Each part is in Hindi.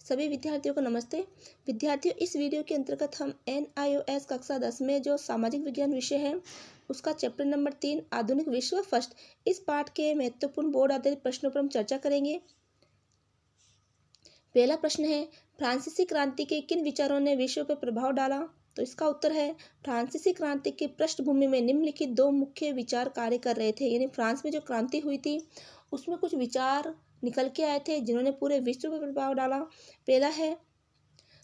सभी विद्यार्थियों को नमस्ते। विद्यार्थियों, इस वीडियो के अंतर्गत हम NIOS कक्षा 10 में जो सामाजिक विज्ञान विषय है उसका चैप्टर नंबर 3 आधुनिक विश्व फर्स्ट इस पाठ के महत्वपूर्ण बोर्ड आधारित प्रश्नों पर हम चर्चा करेंगे। पहला प्रश्न है, फ्रांसीसी क्रांति के किन विचारों ने विश्व पर प्रभाव डाला? तो इसका उत्तर है, फ्रांसीसी क्रांति की पृष्ठभूमि में निम्नलिखित दो मुख्य विचार कार्य कर रहे थे। यानी फ्रांस में जो क्रांति हुई थी उसमें कुछ विचार निकल के आए थे जिन्होंने पूरे विश्व पर प्रभाव डाला। पहला है,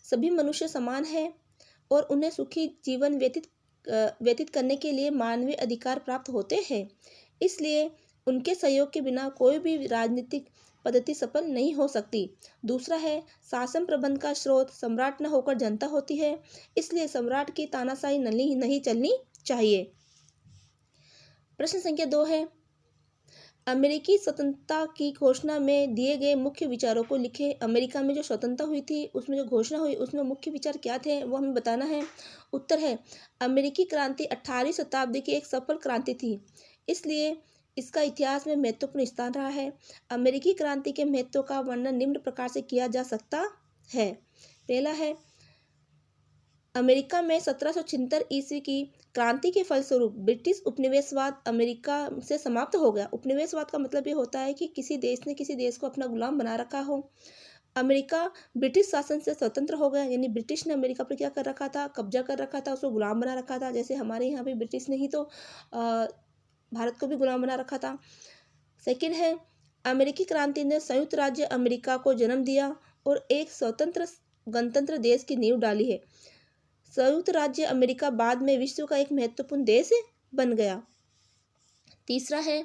सभी मनुष्य समान है और उन्हें सुखी जीवन व्यतीत करने के लिए मानवीय अधिकार प्राप्त होते हैं, इसलिए उनके सहयोग के बिना कोई भी राजनीतिक पद्धति सफल नहीं हो सकती। दूसरा है, शासन प्रबंध का स्रोत सम्राट न होकर जनता होती है, इसलिए सम्राट की तानाशाही नहीं चलनी चाहिए। प्रश्न संख्या 2 है, अमेरिकी स्वतंत्रता की घोषणा में दिए गए मुख्य विचारों को लिखे। अमेरिका में जो स्वतंत्रता हुई थी उसमें जो घोषणा हुई उसमें मुख्य विचार क्या थे वो हमें बताना है। उत्तर है, अमेरिकी क्रांति 18वीं शताब्दी की एक सफल क्रांति थी, इसलिए इसका इतिहास में महत्वपूर्ण स्थान रहा है। अमेरिकी क्रांति के महत्व का वर्णन निम्न प्रकार से किया जा सकता है। पहला है, अमेरिका में 1776 ईस्वी की क्रांति के फलस्वरूप ब्रिटिश उपनिवेशवाद अमेरिका से समाप्त हो गया। उपनिवेशवाद का मतलब ये होता है कि किसी देश ने किसी देश को अपना गुलाम बना रखा हो। अमेरिका ब्रिटिश शासन से स्वतंत्र हो गया, यानी ब्रिटिश ने अमेरिका पर क्या कर रखा था, कब्जा कर रखा था, उसको गुलाम बना रखा था। जैसे हमारे यहाँ भी ब्रिटिश ने ही तो भारत को भी गुलाम बना रखा था। सेकंड है, अमेरिकी क्रांति ने संयुक्त राज्य अमेरिका को जन्म दिया और एक स्वतंत्र गणतंत्र देश की नींव डाली है। संयुक्त राज्य अमेरिका बाद में विश्व का एक महत्वपूर्ण देश बन गया। तीसरा है,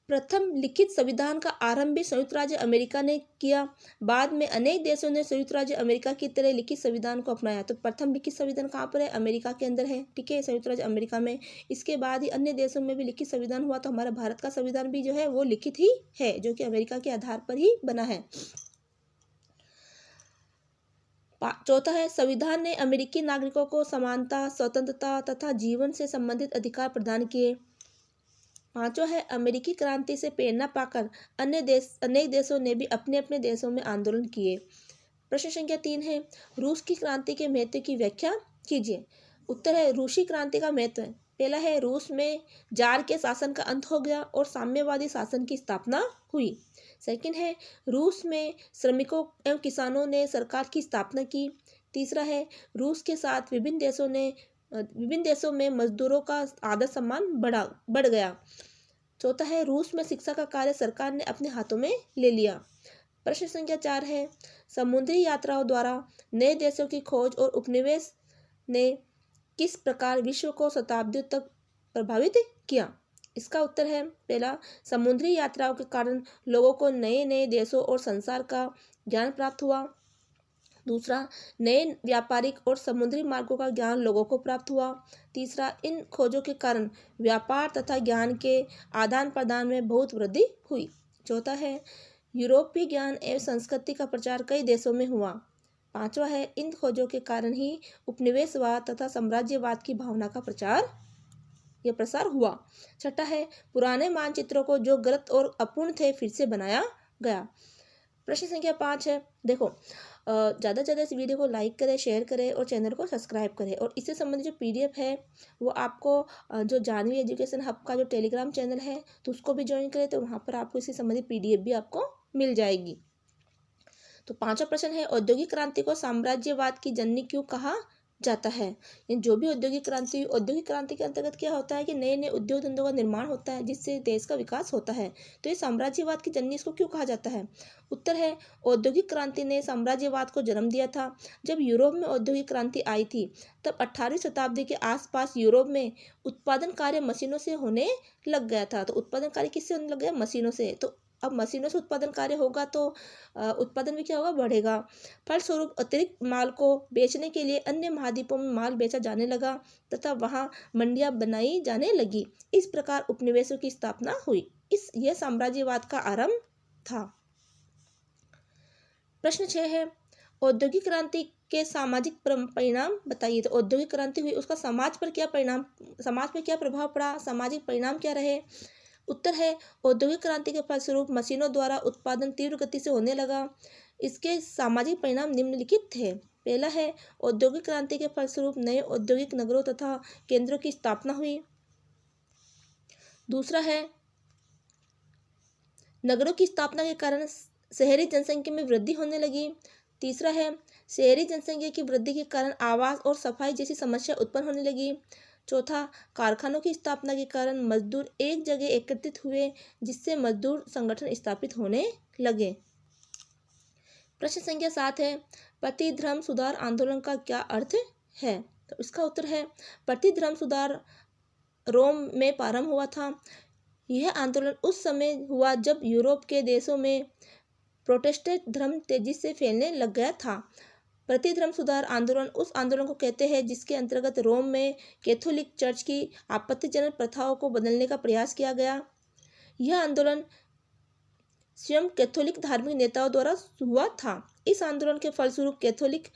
प्रथम लिखित संविधान का आरंभ भी संयुक्त राज्य अमेरिका ने किया। बाद में अनेक देशों ने संयुक्त राज्य अमेरिका की तरह लिखित संविधान को अपनाया। तो प्रथम लिखित संविधान कहाँ पर है? अमेरिका के अंदर है, ठीक है, संयुक्त राज्य अमेरिका में। इसके बाद ही अन्य देशों में भी लिखित संविधान हुआ। तो हमारा भारत का संविधान भी जो है वो लिखित ही है, जो कि अमेरिका के आधार पर ही बना है। चौथा है, संविधान ने अमेरिकी नागरिकों को समानता, स्वतंत्रता तथा जीवन से संबंधित अधिकार प्रदान किए। पांचवा है, अमेरिकी क्रांति से प्रेरणा पाकर अनेक देशों ने भी अपने अपने देशों में आंदोलन किए। प्रश्न संख्या 3 है, रूस की क्रांति के महत्व की व्याख्या कीजिए। उत्तर है, रूसी क्रांति का महत्व है। पहला है, रूस में जार के शासन का अंत हो गया और साम्यवादी शासन की स्थापना हुई। सेकंड है, रूस में श्रमिकों एवं किसानों ने सरकार की स्थापना की। तीसरा है, रूस के साथ विभिन्न देशों में मजदूरों का आदर सम्मान बढ़ गया। चौथा है, रूस में शिक्षा का कार्य सरकार ने अपने हाथों में ले लिया। प्रश्न संख्या 4 है, समुद्री यात्राओं द्वारा नए देशों की खोज और उपनिवेश ने किस प्रकार विश्व को शताब्दियों तक प्रभावित किया? इसका उत्तर है, पहला, समुद्री यात्राओं के कारण लोगों को नए नए देशों और संसार का ज्ञान प्राप्त हुआ। दूसरा, नए व्यापारिक और समुद्री मार्गों का ज्ञान लोगों को प्राप्त हुआ। तीसरा, इन खोजों के कारण व्यापार तथा ज्ञान के आदान प्रदान में बहुत वृद्धि हुई। चौथा है, यूरोपीय ज्ञान एवं संस्कृति का प्रचार कई देशों में हुआ। पांचवा है, इन खोजों के कारण ही उपनिवेशवाद तथा साम्राज्यवाद की भावना का प्रसार हुआ। छठा है, पुराने मानचित्रों को जो गलत और अपूर्ण थे फिर से बनाया गया। प्रश्न संख्या 5 है, देखो, ज़्यादा से ज़्यादा इस वीडियो को लाइक करें, शेयर करें और चैनल को सब्सक्राइब करें। और इससे संबंधित जो PDF है वो आपको जो जानवी एजुकेशन हब का जो टेलीग्राम चैनल है तो उसको भी ज्वाइन करें, तो वहाँ पर आपको इससे संबंधित PDF भी आपको मिल जाएगी। तो पांचवा प्रश्न है, औद्योगिक क्रांति को साम्राज्यवाद की जननी क्यों कहा जाता है? जो भी औद्योगिक क्रांति के अंतर्गत क्या होता है कि नए नए उद्योग धंधों का निर्माण होता है जिससे देश का विकास होता है। तो ये साम्राज्यवाद की जननी इसको क्यों कहा जाता है? उत्तर है, औद्योगिक क्रांति ने साम्राज्यवाद को जन्म दिया था। जब यूरोप में औद्योगिक क्रांति आई थी तब 18वीं शताब्दी के आसपास यूरोप में उत्पादन कार्य मशीनों से होने लग गया था। तो उत्पादन कार्य किससे होने लग गया? मशीनों से। तो अब मशीनों से उत्पादन कार्य होगा तो उत्पादन भी क्या होगा? बढ़ेगा। फलस्वरूप अतिरिक्त माल को बेचने के लिए अन्य महाद्वीपों में माल बेचा जाने लगा तथा वहां मंडियां बनाई जाने लगी। इस प्रकार उपनिवेशों की स्थापना हुई। यह साम्राज्यवाद का आरंभ था। प्रश्न 6 है, औद्योगिक क्रांति के सामाजिक परिणाम बताइए। तो औद्योगिक क्रांति हुई, उसका समाज पर क्या प्रभाव पड़ा, सामाजिक परिणाम क्या रहे? उत्तर है, औद्योगिक क्रांति के फलस्वरूप मशीनों द्वारा उत्पादन तीव्र गति से होने लगा। इसके सामाजिक परिणाम निम्नलिखित थे। पहला है औद्योगिक क्रांति के फलस्वरूप नए औद्योगिक नगरों तथा केंद्रों की स्थापना हुई। दूसरा है नगरों की स्थापना के कारण शहरी जनसंख्या में वृद्धि होने लगी। तीसरा है शहरी जनसंख्या की वृद्धि के कारण आवास और सफाई जैसी समस्या उत्पन्न होने लगी। चौथा, कारखानों की स्थापना के कारण मजदूर एक जगह एकत्रित हुए, जिससे मजदूर संगठन स्थापित होने लगे। प्रश्न संख्या 7 है प्रतिधर्म सुधार आंदोलन का क्या अर्थ है? तो इसका उत्तर है प्रतिधर्म सुधार रोम में प्रारंभ हुआ था। यह आंदोलन उस समय हुआ जब यूरोप के देशों में प्रोटेस्टेंट धर्म तेजी से फैलने लग गया था। प्रतिधर्म सुधार आंदोलन उस आंदोलन को कहते हैं जिसके अंतर्गत रोम में कैथोलिक चर्च की आपत्तिजनक प्रथाओं को बदलने का प्रयास किया गया। यह आंदोलन स्वयं कैथोलिक धार्मिक नेताओं द्वारा हुआ था। इस आंदोलन के फलस्वरूप कैथोलिक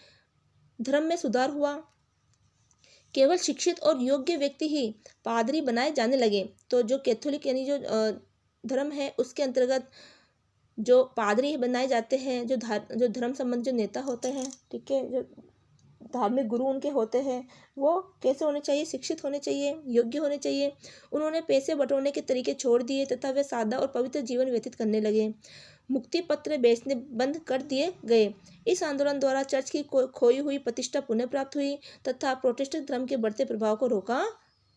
धर्म में सुधार हुआ। केवल शिक्षित और योग्य व्यक्ति ही पादरी बनाए जाने लगे। तो जो कैथोलिक यानी जो धर्म है उसके अंतर्गत जो पादरी बनाए जाते हैं, जो धर्म संबंधी जो नेता होते हैं, ठीक है, जो धार्मिक गुरु उनके होते हैं, वो कैसे होने चाहिए? शिक्षित होने चाहिए, योग्य होने चाहिए। उन्होंने पैसे बटोरने के तरीके छोड़ दिए तथा वे सादा और पवित्र जीवन व्यतीत करने लगे। मुक्ति पत्र बेचने बंद कर दिए गए। इस आंदोलन द्वारा चर्च की खोई हुई प्रतिष्ठा पुनः प्राप्त हुई तथा प्रोटेस्टेंट धर्म के बढ़ते प्रभाव को रोका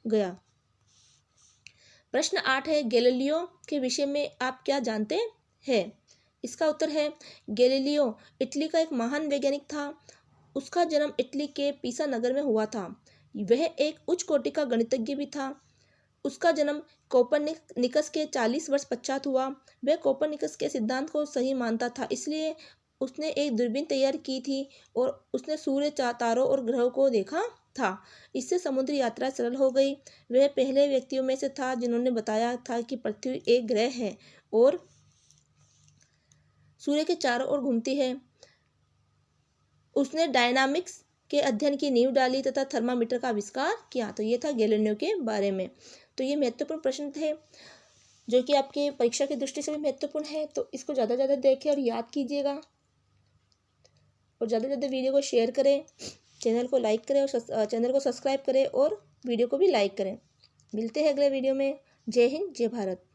गया। प्रश्न 8 है गैलीलियो के विषय में आप क्या जानते हैं? इसका उत्तर है गैलीलियो इटली का एक महान वैज्ञानिक था। उसका जन्म इटली के पीसा नगर में हुआ था। वह एक उच्च कोटि का गणितज्ञ भी था। उसका जन्म कोपरनिकस के 40 वर्ष पश्चात हुआ। वह कोपरनिकस के सिद्धांत को सही मानता था, इसलिए उसने एक दूरबीन तैयार की थी और उसने सूर्य, तारों और ग्रहों को देखा था। इससे समुद्री यात्रा सरल हो गई। वह पहले व्यक्तियों में से था जिन्होंने बताया था कि पृथ्वी एक ग्रह है और सूर्य के चारों ओर घूमती है। उसने डायनामिक्स के अध्ययन की नींव डाली तथा थर्मामीटर का आविष्कार किया। तो ये था गैलीलियो के बारे में। तो ये महत्वपूर्ण प्रश्न थे जो कि आपके परीक्षा की दृष्टि से भी महत्वपूर्ण है। तो इसको ज़्यादा से ज़्यादा देखें और याद कीजिएगा और ज़्यादा से ज़्यादा वीडियो को शेयर करें, चैनल को लाइक करें और चैनल को सब्सक्राइब करें और वीडियो को भी लाइक करें। मिलते हैं अगले वीडियो में। जय हिंद, जय भारत।